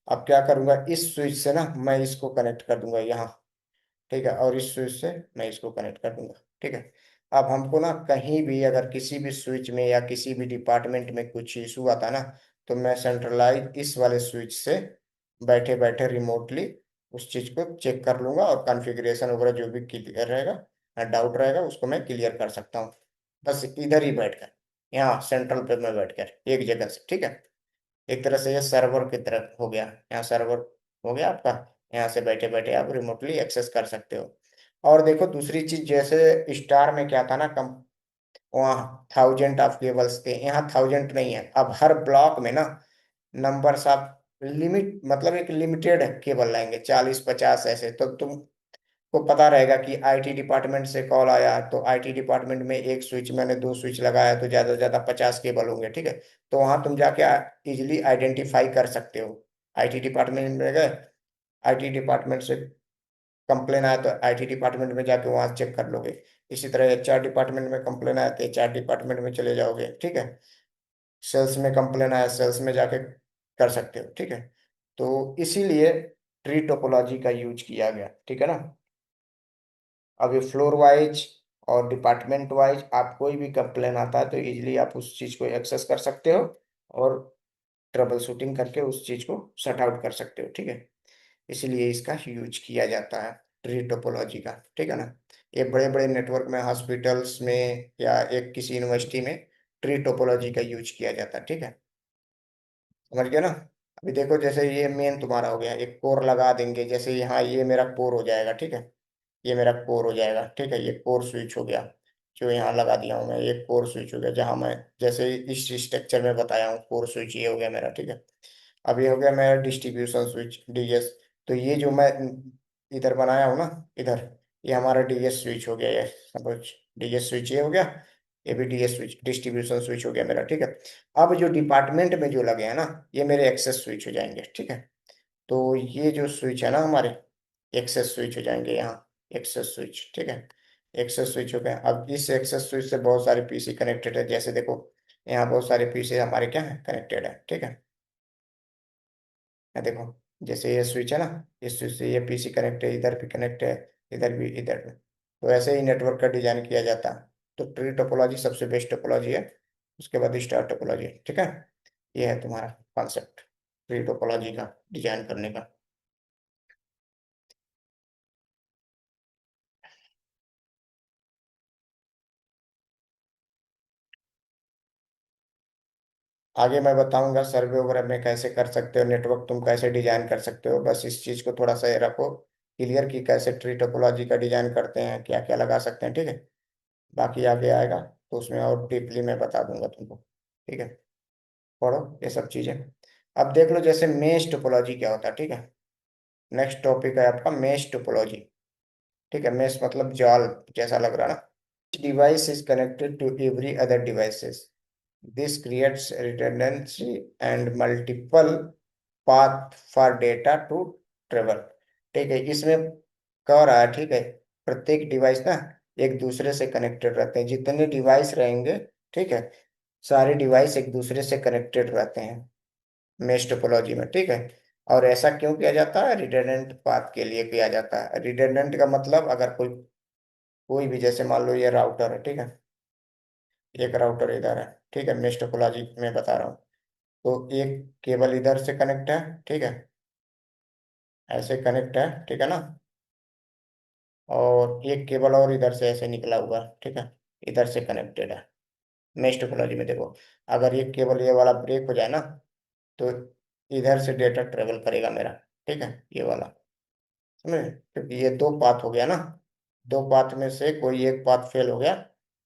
अब क्या करूंगा, इस स्विच से ना मैं इसको कनेक्ट कर दूंगा यहाँ, ठीक है, और इस स्विच से मैं इसको कनेक्ट कर दूंगा, ठीक है। अब हमको ना कहीं भी अगर किसी भी स्विच में या किसी भी डिपार्टमेंट में कुछ इशू आता ना, तो मैं सेंट्रलाइज इस वाले स्विच से बैठे बैठे रिमोटली उस चीज को चेक कर लूंगा, और कॉन्फ़िगरेशन वगैरह जो भी क्लियर रहेगा, डाउट रहेगा, उसको मैं क्लियर कर सकता हूँ, बस इधर ही बैठकर, यहाँ सेंट्रल पे में बैठकर एक जगह से, ठीक है। एक तरह से ये सर्वर की तरह हो गया, यहाँ सर्वर हो गया आपका, यहाँ से बैठे बैठे आप रिमोटली एक्सेस कर सकते हो। और देखो दूसरी चीज, जैसे स्टार में क्या था ना, कम वहाँ 1000 ऑफ केबल्स थे, यहाँ 1000 नहीं है। अब हर ब्लॉक में ना नंबर्स ऑफ लिमिट, मतलब एक लिमिटेड केबल लाएंगे, 40-50 ऐसे। तो तुमको पता रहेगा कि आईटी डिपार्टमेंट से कॉल आया, तो आईटी डिपार्टमेंट में एक स्विच, मैंने दो स्विच लगाया, तो ज्यादा से ज्यादा 50 केबल होंगे, ठीक है। तो वहां तुम जाके इजिली आइडेंटिफाई कर सकते हो। आईटी डिपार्टमेंट में गए, आईटी डिपार्टमेंट से कंप्लेन आया तो आईटी डिपार्टमेंट में जाके वहां चेक कर लोगे। इसी तरह एचआर डिपार्टमेंट में कंप्लेन आया तो एचआर डिपार्टमेंट में चले जाओगे, ठीक है। सेल्स में कंप्लेन आया, सेल्स में जाके कर सकते हो, ठीक है। तो इसीलिए ट्री टोपोलॉजी का यूज किया गया, ठीक है ना। अब ये फ्लोर वाइज और डिपार्टमेंट वाइज आप कोई भी कंप्लेन आता है तो इजीली आप उस चीज को एक्सेस कर सकते हो, और ट्रबल शूटिंग करके उस चीज को शट आउट कर सकते हो, ठीक है। इसीलिए इसका यूज किया जाता है ट्री टोपोलॉजी का, ठीक है ना। ये बड़े बड़े नेटवर्क में, हॉस्पिटल्स में या एक किसी यूनिवर्सिटी में ट्री टोपोलॉजी का यूज किया जाता है, ठीक है। समझ गया ना। अभी देखो, जैसे ये मेन तुम्हारा हो गया, एक कोर लगा देंगे, जैसे यहाँ ये मेरा कोर हो जाएगा, ठीक है। ये मेरा कोर हो जाएगा, ठीक है, ये कोर स्विच हो गया, जो यहाँ लगा दिया हूँ मैं, ये कोर स्विच हो गया, जहाँ मैं जैसे इस स्ट्रक्चर में बताया हूँ, कोर स्विच ये हो गया मेरा, ठीक है। अब ये हो गया मेरा डिस्ट्रीब्यूशन स्विच, डीएस। तो ये जो मैं इधर बनाया हूँ ना, इधर, ये हमारा डीएस स्विच हो गया, ये सपोज डीएस स्विच ये हो गया, ये भी डीएस स्विच, डिस्ट्रीब्यूशन स्विच हो गया मेरा, ठीक है। अब जो डिपार्टमेंट में जो लगे हैं ना, ये मेरे एक्सेस स्विच हो जाएंगे, ठीक है। तो ये जो स्विच है ना हमारे, एक्सेस स्विच हो जाएंगे यहाँ, एक्सेस स्विच, ठीक है। एक्सेस स्विच हो गए। अब इस एक्सेस स्विच से बहुत सारे पीसी कनेक्टेड है, जैसे देखो यहाँ बहुत सारे पीसी हमारे क्या है, कनेक्टेड है, ठीक है। ये देखो, जैसे ये स्विच है ना, इस स्विच से ये पीसी कनेक्ट है, इधर भी कनेक्ट है, इधर भी, इधर भी। तो ऐसे ही नेटवर्क का डिजाइन किया जाता है। तो ट्री टोपोलॉजी सबसे बेस्ट टोपोलॉजी है, उसके बाद स्टार टोपोलॉजी है, ठीक है। ये है तुम्हारा कॉन्सेप्ट ट्री टोपोलॉजी का डिजाइन करने का। आगे मैं बताऊंगा सर्वे वगैरह में कैसे कर सकते हो, नेटवर्क तुम कैसे डिजाइन कर सकते हो, बस इस चीज को थोड़ा सा ये रखो क्लियर कि कैसे ट्री टोपोलॉजी का डिजाइन करते हैं, क्या क्या लगा सकते हैं, ठीक है। बाकी आगे आएगा तो उसमें और डीपली मैं बता दूंगा तुमको, ठीक है। पढ़ो ये सब चीजें। अब देख लो जैसे मेश टोपोलॉजी क्या होता है, ठीक है। नेक्स्ट टॉपिक है आपका मेश टोपोलॉजी। ठीक है, मेश मतलब जाल जैसा लग रहा है ना। Device is connected to every other devices, this creates redundancy and multiple path for data to travel. ठीक है, इसमें कह रहा है, ठीक है, प्रत्येक डिवाइस ना एक दूसरे से कनेक्टेड रहते हैं, जितने डिवाइस रहेंगे, ठीक है, सारे डिवाइस एक दूसरे से कनेक्टेड रहते हैं मेश टोपोलॉजी में। ठीक है, और ऐसा क्यों किया जाता है? रिडंडेंट पाथ के लिए किया जाता है। रिडंडेंट का मतलब अगर कोई कोई भी, जैसे मान लो ये राउटर है, ठीक है, एक राउटर इधर है, ठीक है, मेश टोपोलॉजी में बता रहा हूँ। तो एक केबल इधर से कनेक्ट है, ठीक है, ऐसे कनेक्ट है, ठीक है ना, और एक केबल और इधर से ऐसे निकला हुआ है, ठीक है, इधर से कनेक्टेड है। मेश टोपोलॉजी में देखो, अगर ये केबल ये वाला ब्रेक हो जाए ना, तो इधर से डेटा ट्रेवल करेगा मेरा, ठीक है, ये वाला, समझे? क्योंकि ये दो पाथ हो गया ना, दो पाथ में से कोई एक पाथ फेल हो गया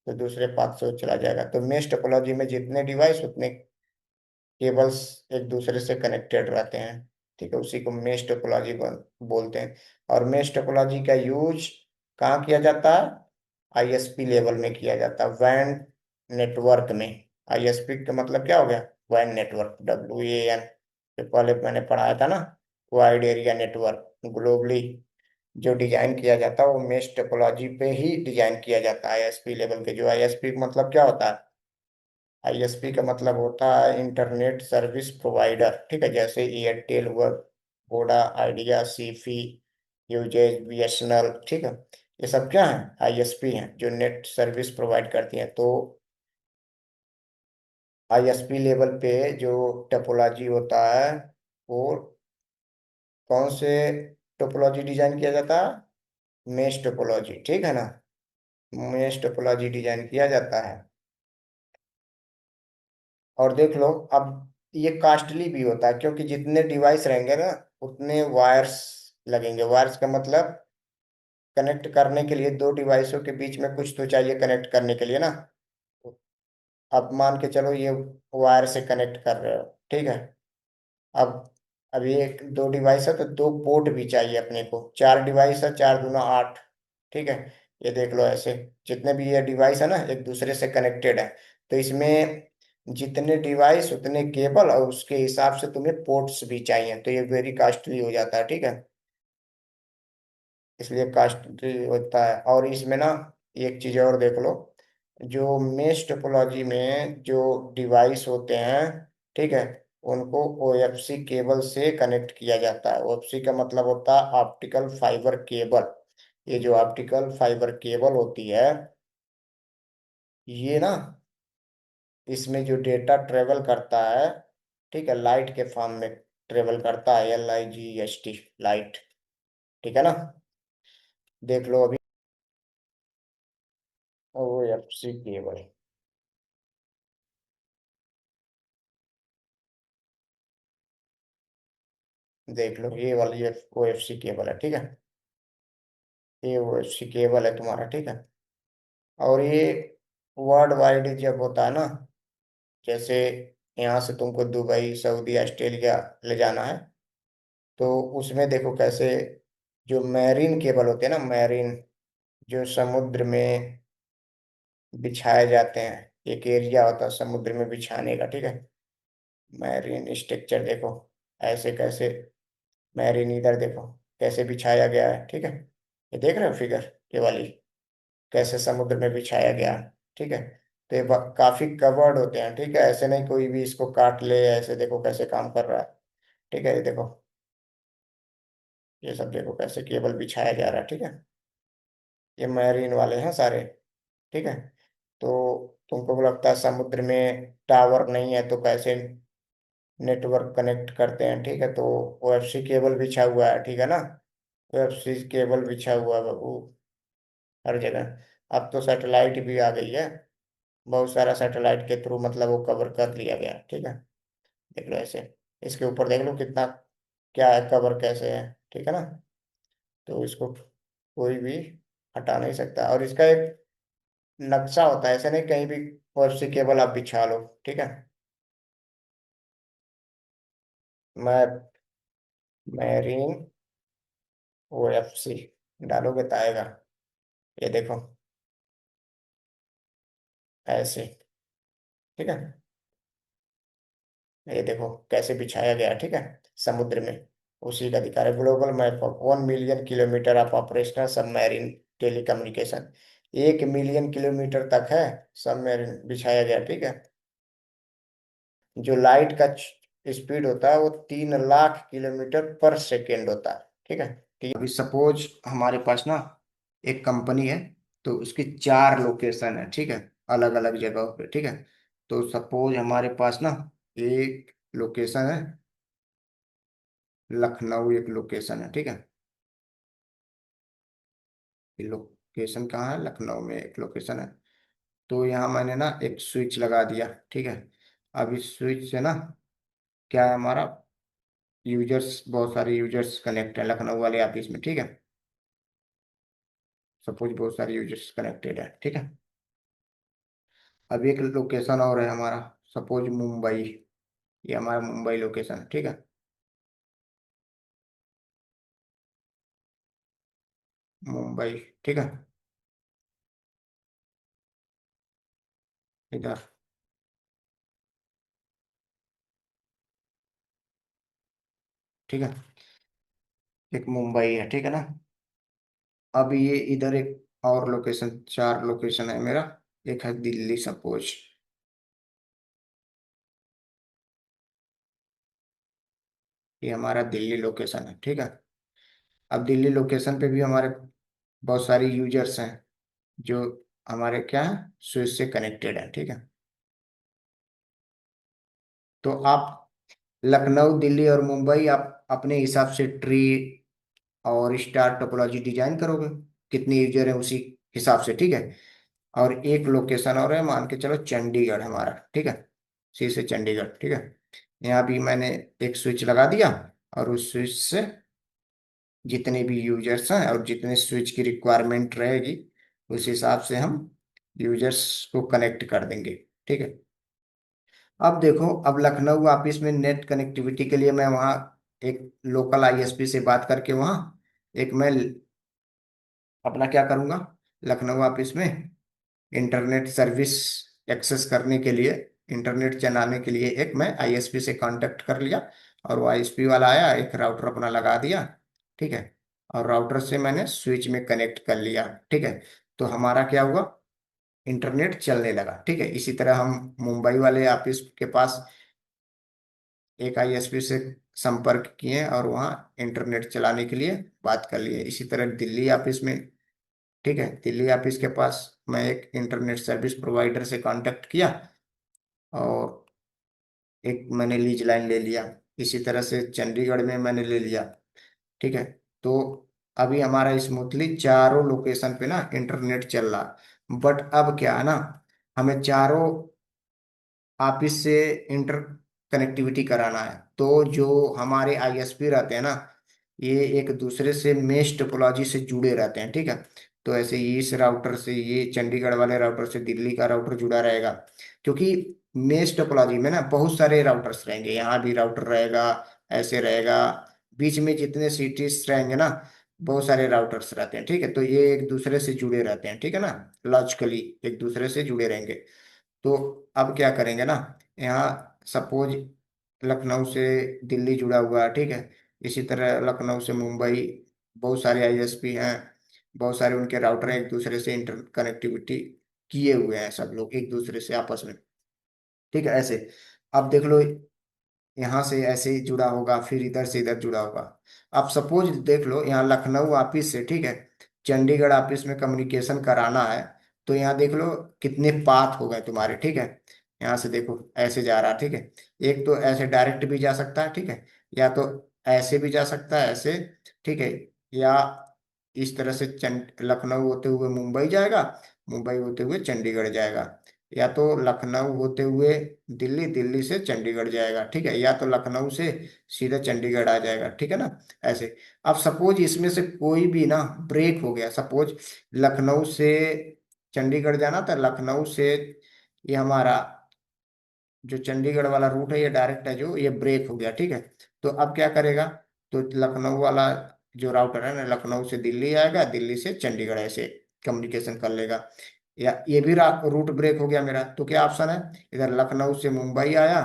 तो दूसरे पाथ से वो चला जाएगा। तो मेश टोपोलॉजी में जितने डिवाइस उतने केबल्स एक दूसरे से कनेक्टेड रहते हैं। ठीक है, उसी को मेश टोपोलॉजी बोलते हैं। और मेश टोपोलॉजी का यूज कहाँ किया जाता है? आईएसपी लेवल में किया जाता है, वैन नेटवर्क में। आईएसपी का मतलब क्या हो गया? वैन नेटवर्क, WAN, जो पहले मैंने पढ़ाया था ना, वाइड एरिया नेटवर्क ग्लोबली जो डिजाइन किया जाता है वो मेश टोपोलॉजी पे ही डिजाइन किया जाता है। आईएसपी लेवल के, जो आईएसपी मतलब क्या होता है? आईएसपी का मतलब होता है इंटरनेट सर्विस प्रोवाइडर। ठीक है, जैसे एयरटेल हुआ, वोडा, आइडिया, सीफी, यूजेज, बीएसएनएल। ठीक है, ये सब क्या है? आईएसपी हैं जो नेट सर्विस प्रोवाइड करती हैं। तो आईएसपी लेवल पे जो टोपोलॉजी होता है वो कौन से टोपोलॉजी डिजाइन किया जाता है? मेश टोपोलॉजी, ठीक है ना, मेश टोपोलॉजी डिजाइन किया जाता है। और देख लो, अब ये कास्टली भी होता है, क्योंकि जितने डिवाइस रहेंगे ना उतने वायर्स लगेंगे। वायर्स का मतलब कनेक्ट करने के लिए दो डिवाइसों के बीच में कुछ तो चाहिए कनेक्ट करने के लिए ना। अब मान के चलो ये वायर से कनेक्ट कर रहे हो, ठीक है, अब अब ये दो डिवाइस है तो दो पोर्ट भी चाहिए अपने को। चार डिवाइस है, चार दूना आठ, ठीक है, ये देख लो ऐसे जितने भी ये डिवाइस है ना एक दूसरे से कनेक्टेड है। तो इसमें जितने डिवाइस उतने केबल, और उसके हिसाब से तुम्हें पोर्ट्स भी चाहिए, तो ये वेरी कॉस्टली हो जाता है। ठीक है, इसलिए कॉस्टली होता है। और इसमें ना एक चीज और देख लो, जो मेश टोपोलॉजी में जो डिवाइस होते हैं, ठीक है, उनको OFC केबल से कनेक्ट किया जाता है। OFC का मतलब होता है ऑप्टिकल फाइबर केबल। ये जो ऑप्टिकल फाइबर केबल होती है, ये ना, इसमें जो डेटा ट्रेवल करता है, ठीक है, लाइट के फॉर्म में ट्रेवल करता है, LIGHT, लाइट। ठीक है ना, देख लो अभी OFC केबल, देख लो ये वाली OFC केबल है, ठीक है, ये OFC केबल है तुम्हारा, ठीक है। और ये वर्ल्ड वाइड जब होता है ना, जैसे यहाँ से तुमको दुबई, सऊदी, ऑस्ट्रेलिया ले जाना है, तो उसमें देखो कैसे जो मैरीन केबल होते हैं ना, मैरीन, जो समुद्र में बिछाए जाते हैं, एक एरिया होता है समुद्र में बिछाने का, ठीक है, मैरीन स्ट्रक्चर देखो ऐसे कैसे, मैरीन इधर देखो कैसे बिछाया गया है, ठीक है, ये देख रहे हो फिगर, ये वाली कैसे समुद्र में बिछाया गया है, ठीक है। तो ये काफी कवर्ड होते हैं, ठीक है, ऐसे नहीं कोई भी इसको काट ले, ऐसे देखो कैसे काम कर रहा है, ठीक है, ये देखो, ये सब देखो कैसे केबल बिछाया जा रहा है, ठीक है, ये मैरीन वाले हैं सारे, ठीक है। तो तुमको लगता है समुद्र में टावर नहीं है तो कैसे नेटवर्क कनेक्ट करते हैं, ठीक है, तो OFC केबल बिछा हुआ है, ठीक है ना, OFC केबल बिछा हुआ है बाबू हर जगह। अब तो सैटेलाइट भी आ गई है, बहुत सारा सैटेलाइट के थ्रू मतलब वो कवर कर लिया गया है, ठीक है, देख लो ऐसे, इसके ऊपर देख लो कितना क्या है, कवर कैसे है, ठीक है ना। तो इसको कोई भी हटा नहीं सकता। और इसका एक नक्शा होता है, ऐसे नहीं कहीं भी OFC केबल आप बिछा लो, ठीक है। मैं मैरीन OFC डालोगे तो आएगा। ये देखो, ऐसे। ठीक है, ये देखो कैसे बिछाया गया है, ठीक है, समुद्र में। उसी का दिखा रहा है, global map of 1 million kilometre of operational submarine telecommunication. 1 million kilometre तक है सबमरीन बिछाया गया, ठीक है। जो लाइट का स्पीड होता है वो 3 लाख किलोमीटर पर सेकेंड होता है, ठीक है। ठीक है, अभी सपोज हमारे पास ना एक कंपनी है, तो उसकी 4 लोकेशन है, ठीक है, अलग अलग जगहों पे, ठीक है। तो सपोज हमारे पास ना एक लोकेशन है लखनऊ, एक लोकेशन है, ठीक है। ये लोकेशन कहाँ है? लखनऊ में एक लोकेशन है। तो यहाँ मैंने ना एक स्विच लगा दिया, ठीक है। अब इस स्विच से ना क्या है, हमारा यूजर्स, बहुत सारे यूजर्स कनेक्ट है लखनऊ वाले ऑफिस में, ठीक है। सपोज बहुत सारे यूजर्स कनेक्टेड है, ठीक है। अब एक लोकेशन और है हमारा, सपोज मुंबई। ये हमारा मुंबई लोकेशन है, ठीक है। मुंबई, ठीक है, इधर, ठीक है। एक मुंबई है, ठीक है ना। अब ये इधर एक और लोकेशन, 4 लोकेशन है मेरा। एक है दिल्ली सपोज, ये हमारा दिल्ली लोकेशन है, ठीक है। अब दिल्ली लोकेशन पे भी हमारे बहुत सारे यूजर्स हैं जो हमारे क्या है, स्विच से कनेक्टेड है, ठीक है। तो आप लखनऊ, दिल्ली और मुंबई आप अपने हिसाब से ट्री और स्टार टोपोलॉजी डिजाइन करोगे, कितने यूजर है उसी हिसाब से, ठीक है। और एक लोकेशन और है, मान के चलो चंडीगढ़ हमारा, ठीक है। सी से चंडीगढ़, ठीक है। यहाँ भी मैंने एक स्विच लगा दिया, और उस स्विच से जितने भी यूजर्स हैं और जितने स्विच की रिक्वायरमेंट रहेगी, उस हिसाब से हम यूजर्स को कनेक्ट कर देंगे, ठीक है। अब देखो, अब लखनऊ ऑफिस में नेट कनेक्टिविटी के लिए मैं वहाँ एक लोकल आईएसपी से बात करके वहाँ एक मैं अपना क्या करूँगा, लखनऊ ऑफिस में इंटरनेट सर्विस एक्सेस करने के लिए, इंटरनेट चलाने के लिए एक मैं आईएसपी से कांटेक्ट कर लिया, और वो आईएसपी वाला आया, एक राउटर अपना लगा दिया, ठीक है। और राउटर से मैंने स्विच में कनेक्ट कर लिया, ठीक है। तो हमारा क्या हुआ, इंटरनेट चलने लगा, ठीक है। इसी तरह हम मुंबई वाले ऑफिस के पास एक आईएसपी से संपर्क किए और वहाँ इंटरनेट चलाने के लिए बात कर लिए। इसी तरह दिल्ली ऑफिस में, ठीक है, दिल्ली ऑफिस के पास मैं एक इंटरनेट सर्विस प्रोवाइडर से कांटेक्ट किया, और एक मैंने लीज लाइन ले लिया। इसी तरह से चंडीगढ़ में मैंने ले लिया, ठीक है। तो अभी हमारा स्मूथली चारों लोकेशन पे ना इंटरनेट चल रहा। बट अब क्या है ना, हमें चारों ऑफिस से इंटर कनेक्टिविटी कराना है। तो जो हमारे आईएसपी रहते हैं ना, ये एक दूसरे से मेश टोपोलॉजी से जुड़े रहते हैं, ठीक है। तो ऐसे ही इस राउटर से, ये चंडीगढ़ वाले राउटर से दिल्ली का राउटर जुड़ा रहेगा, क्योंकि मेश टोपोलॉजी में ना बहुत सारे राउटर्स रहेंगे, यहाँ भी राउटर रहेगा, ऐसे रहेगा, बीच में जितने सिटीज रहेंगे ना, बहुत सारे राउटर्स रहते हैं, ठीक है। तो ये एक दूसरे से जुड़े रहते हैं, ठीक है ना, लॉजिकली एक दूसरे से जुड़े रहेंगे। तो अब क्या करेंगे ना, यहाँ सपोज लखनऊ से दिल्ली जुड़ा हुआ है, ठीक है। इसी तरह लखनऊ से मुंबई, बहुत सारे आईएसपी हैं, बहुत सारे उनके राउटर एक दूसरे से इंटर कनेक्टिविटी किए हुए हैं, सब लोग एक दूसरे से आपस में, ठीक है, ऐसे। अब देख लो, यहाँ से ऐसे ही जुड़ा होगा, फिर इधर से इधर जुड़ा होगा। आप सपोज देख लो, यहाँ लखनऊ ऑफिस से, ठीक है, चंडीगढ़ ऑफिस में कम्युनिकेशन कराना है। तो यहाँ देख लो कितने पाथ हो गए तुम्हारे, ठीक है। यहाँ से देखो ऐसे जा रहा है, ठीक है। एक तो ऐसे डायरेक्ट भी जा सकता है, ठीक है, या तो ऐसे भी जा सकता है, ऐसे, ठीक है, या इस तरह से लखनऊ होते हुए मुंबई जाएगा, मुंबई होते हुए चंडीगढ़ जाएगा, या तो लखनऊ होते हुए दिल्ली, दिल्ली से चंडीगढ़ जाएगा, ठीक है, या तो लखनऊ से सीधा चंडीगढ़ आ जाएगा, ठीक है ना, ऐसे। अब सपोज इसमें से कोई भी ना ब्रेक हो गया, सपोज लखनऊ से चंडीगढ़ जाना था, लखनऊ से ये हमारा जो चंडीगढ़ वाला रूट है, ये डायरेक्ट है, जो ये ब्रेक हो गया, ठीक है। तो अब क्या करेगा, तो लखनऊ वाला जो राउटर है ना, लखनऊ से दिल्ली आएगा, दिल्ली से चंडीगढ़ ऐसे कम्युनिकेशन कर लेगा। या ये भी रूट ब्रेक हो गया मेरा, तो क्या ऑप्शन है, इधर लखनऊ से मुंबई आया,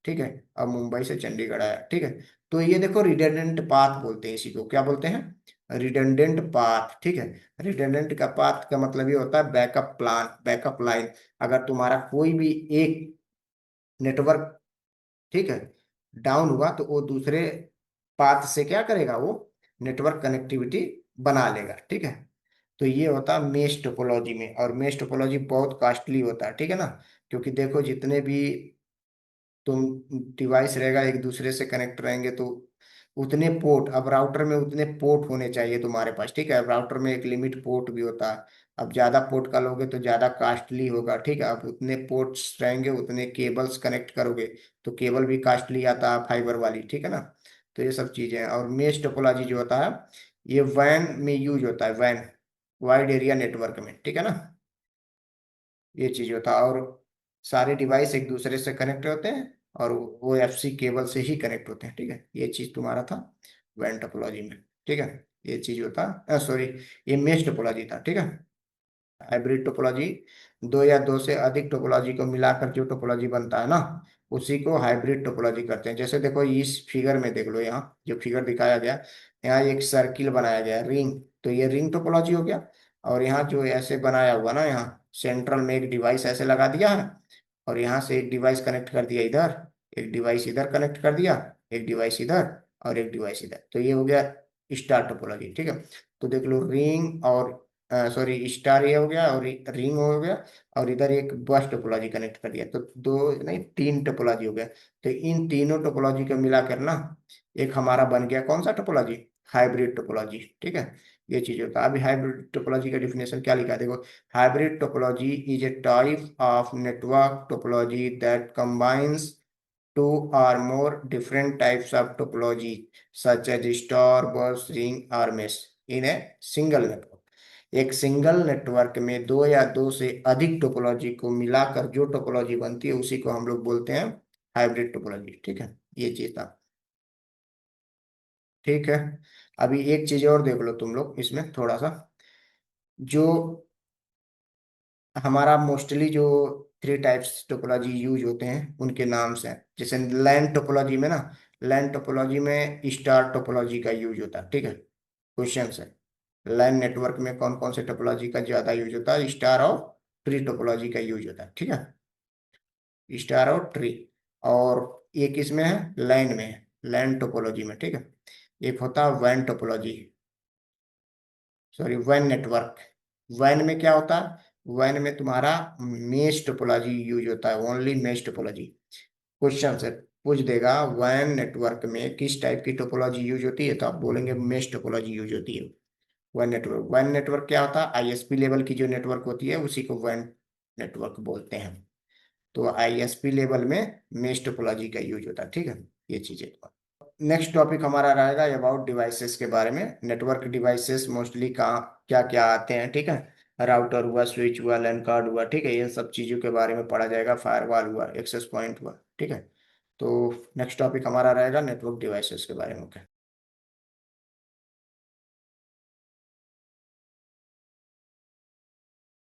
ठीक है, अब मुंबई से चंडीगढ़ आया, ठीक है। तो ये देखो रिडंडेंट पाथ बोलते हैं, इसी को क्या बोलते हैं, रिडंडेंट पाथ, ठीक है। रिडंडेंट का पाथ का मतलब ये होता है बैकअप प्लान, बैकअप लाइन। अगर तुम्हारा कोई भी एक नेटवर्क, ठीक है, डाउन हुआ तो वो दूसरे पाथ से क्या करेगा, वो नेटवर्क कनेक्टिविटी बना लेगा, ठीक है। तो ये होता है मेश टोपोलॉजी में, और मेश टोपोलॉजी बहुत कॉस्टली होता है, ठीक है ना। क्योंकि देखो जितने भी तुम डिवाइस रहेगा एक दूसरे से कनेक्ट रहेंगे, तो उतने पोर्ट, अब राउटर में उतने पोर्ट होने चाहिए तुम्हारे पास, ठीक है। अब राउटर में एक लिमिट पोर्ट भी होता है। अब ज्यादा पोर्ट का लोगे तो ज्यादा कॉस्टली होगा, ठीक है। अब उतने पोर्ट्स रहेंगे उतने केबल्स कनेक्ट करोगे, तो केबल भी कॉस्टली आता है फाइबर वाली, ठीक है ना। तो ये सब चीजें हैं। और मेश टोपोलॉजी जो होता है ये वैन में यूज होता है, वैन, वाइड एरिया नेटवर्क में, ठीक है ना। ये चीज होता है। और सारे डिवाइस एक दूसरे से कनेक्ट होते हैं, और वो एफसी केबल से ही कनेक्ट होते हैं, ठीक है। ये चीज तुम्हारा था वैन टोपोलॉजी में, ठीक है। ये चीज होता, सॉरी, ये मेश टोपोलॉजी था, ठीक है। हाइब्रिड टोपोलॉजी, दो या दो से अधिक टोपोलॉजी को मिलाकर जो टोपोलॉजी बनता है ना, उसी को हाइब्रिड टोपोलॉजी करते हैं। जैसे देखो इस फिगर में देख लो, यहाँ जो फिगर दिखाया गया, यहाँ एक सर्किल बनाया गया रिंग, तो ये रिंग टोपोलॉजी हो गया। और यहाँ जो ऐसे बनाया हुआ ना, यहाँ सेंट्रल में एक डिवाइस ऐसे लगा दिया है, और यहाँ से एक डिवाइस कनेक्ट कर दिया इधर, एक डिवाइस इधर कनेक्ट कर दिया, एक डिवाइस इधर, और एक डिवाइस इधर, तो ये हो गया स्टार टोपोलॉजी, ठीक है। तो देख लो रिंग और, सॉरी, स्टार ये हो गया, और रिंग हो गया, और इधर एक बस टोपोलॉजी कनेक्ट कर दिया, तो दो नहीं तीन टोपोलॉजी हो गया। तो इन तीनों टोपोलॉजी को मिलाकर ना एक हमारा बन गया कौन सा टोपोलॉजी, हाइब्रिड टोपोलॉजी, ठीक है। ये चीज होता है। अभी हाइब्रिड टोपोलॉजी का डिफिनेशन क्या लिखा है देखो, hybrid topology is a type of network topology that combines two or more different types of topology such as star, bus, ring or mesh in a single network। एक single network में दो या दो से अधिक टोपोलॉजी को मिलाकर जो टोपोलॉजी बनती है उसी को हम लोग बोलते हैं हाइब्रिड टोपोलॉजी, ठीक है। ये चीज था, ठीक है। अभी एक चीज और देख लो तुम लोग इसमें थोड़ा सा, जो हमारा मोस्टली जो थ्री टाइप्स टोपोलॉजी यूज होते हैं उनके नाम से हैं। जैसे लैन टोपोलॉजी में ना, लैन टोपोलॉजी में स्टार टोपोलॉजी का यूज होता है, ठीक है। क्वेश्चन है, लैन नेटवर्क में कौन कौन से टोपोलॉजी का ज्यादा यूज होता है, स्टार और ट्री टोपोलॉजी का यूज होता है, ठीक है। स्टार और ट्री। और एक इसमें है लैन में है, लैन टोपोलॉजी में, ठीक है। एक होता है van topology, sorry van network. Van में क्या होता है, वैन में तुम्हारा मेश टोपोलॉजी यूज होता है, ओनली मेश टोपोलॉजी। क्वेश्चन से पूछ देगा वैन नेटवर्क में किस टाइप की टोपोलॉजी यूज होती है, तो आप बोलेंगे मेश टोपोलॉजी यूज होती है। वैन नेटवर्क क्या होता है, आईएसपी लेवल की जो नेटवर्क होती है उसी को वैन नेटवर्क बोलते हैं। तो आईएसपी लेवल में मेश टोपोलॉजी का यूज होता है, ठीक है। ये चीजें, नेक्स्ट टॉपिक हमारा रहेगा अबाउट डिवाइसेस के बारे में। नेटवर्क डिवाइसेस मोस्टली कहाँ क्या क्या आते हैं, ठीक है। राउटर हुआ, स्विच हुआ, लैन कार्ड हुआ, ठीक है, ये सब चीज़ों के बारे में पढ़ा जाएगा। फायरवॉल हुआ, एक्सेस पॉइंट हुआ, ठीक है। तो नेक्स्ट टॉपिक हमारा रहेगा नेटवर्क डिवाइसेस के बारे में।